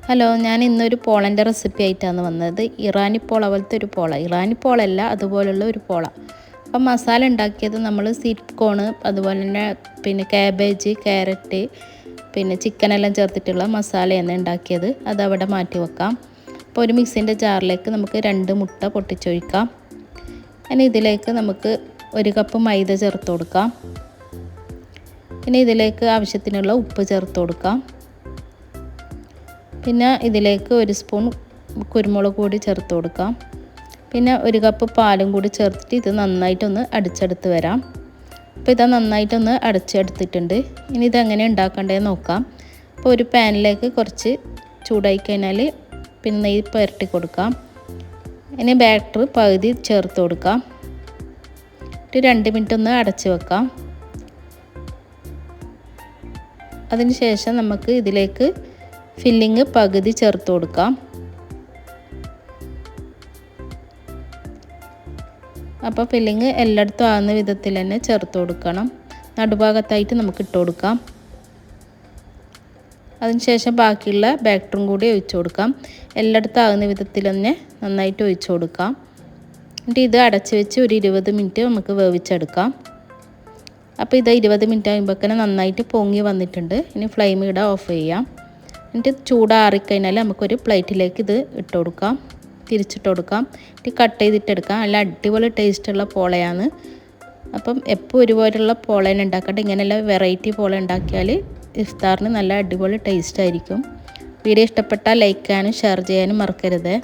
Hello, ഞാൻ ഇന്നൊരു പോളൻ്റെ recipe ആയിട്ടാണ് വന്നത്. ഇറാനി പോള പോലത്തെ ഒരു പോള. ഇറാനി പോളല്ല, അതുപോലുള്ള ഒരു പോള. അപ്പം മസാല ഉണ്ടാക്കിയത് നമ്മൾ സ്വീറ്റ് കോൺ, അതുപോലെ തന്നെ കാബേജ്, ക്യാരറ്റ്, ചിക്കനെല്ലാം ചേർത്തിട്ടുള്ള മസാലയാണ് ഉണ്ടാക്കിയത്. അതവിടെ മാറ്റി വെക്കാം. അപ്പോൾ ഒരു മിക്സിൻ്റെ ജാറിലേക്ക് നമുക്ക് 2 മുട്ട പൊട്ടിച്ചൊഴിക്കാം. ഇനി ഇതിലേക്ക് നമുക്ക് 1 കപ്പ് മൈദ ചേർത്ത് കൊടുക്കാം. പിന്നെ ഇതിലേക്ക് ആവശ്യത്തിനുള്ള ഉപ്പ് ചേർത്ത് കൊടുക്കാം. പിന്നെ ഇതിലേക്ക് 1 സ്പൂൺ കുരുമുളക് പൊടി ചേർത്ത് കൊടുക്കാം. പിന്നെ 1 കപ്പ് പാലും കൂടി ചേർത്തിട്ട് ഇത് നന്നായിട്ടൊന്ന് അടിച്ചെടുത്ത് വരാം. അപ്പോൾ ഇത് നന്നായിട്ടൊന്ന് അടച്ചെടുത്തിട്ടുണ്ട്. ഇനി ഇതെങ്ങനെ ഉണ്ടാക്കേണ്ടതെന്ന് നോക്കാം. അപ്പോൾ ഒരു പാനിലേക്ക് കുറച്ച് ചൂടായി കഴിഞ്ഞാൽ നെയ്യ് പുരട്ടി കൊടുക്കാം. ഇനി ബാറ്റർ പകുതി ചേർത്ത് കൊടുക്കാം. 2 മിനിറ്റ് ഒന്ന് അടച്ച് വെക്കാം. അതിന് ശേഷം നമുക്ക് ഇതിലേക്ക് ഫില്ലിങ് പകുതി ചേർത്ത് കൊടുക്കാം. അപ്പോൾ ഫില്ലിങ് എല്ലായിടത്തും ആകുന്ന വിധത്തിൽ തന്നെ ചേർത്ത് കൊടുക്കണം. നടുഭാഗത്തായിട്ട് നമുക്ക് ഇട്ട് കൊടുക്കാം. അതിനുശേഷം ബാക്കിയുള്ള ബാറ്ററും കൂടി ഒഴിച്ചു കൊടുക്കാം. എല്ലായിടത്തും ആകുന്ന വിധത്തിൽ തന്നെ നന്നായിട്ട് ഒഴിച്ചു കൊടുക്കാം. എന്നിട്ട് ഇത് അടച്ച് വെച്ച് ഒരു 20 മിനിറ്റ് നമുക്ക് വേവിച്ചെടുക്കാം. അപ്പോൾ ഇത് 20 മിനിറ്റ് ആകുമ്പോഴേക്കും നന്നായിട്ട് പൊങ്ങി വന്നിട്ടുണ്ട്. ഇനി ഫ്ലെയിം ഇവിടെ ഓഫ് ചെയ്യാം. എന്നിട്ട് ചൂടാറിക്കഴിഞ്ഞാൽ നമുക്കൊരു പ്ലേറ്റിലേക്ക് ഇത് ഇട്ട് കൊടുക്കാം, തിരിച്ചിട്ട് കൊടുക്കാം. ഇത് കട്ട് ചെയ്തിട്ടെടുക്കാം. നല്ല അടിപൊളി ടേസ്റ്റുള്ള പോളയാണ്. അപ്പം എപ്പോൾ ഒരുപോലുള്ള പോള ഉണ്ടാക്കട്ടെ, ഇങ്ങനെയുള്ള വെറൈറ്റി പോള ഉണ്ടാക്കിയാൽ ഇഫ്താറിന് നല്ല അടിപൊളി ടേസ്റ്റ് ആയിരിക്കും. വീഡിയോ ഇഷ്ടപ്പെട്ടാൽ ലൈക്ക് ചെയ്യാനും ഷെയർ ചെയ്യാനും മറക്കരുത്.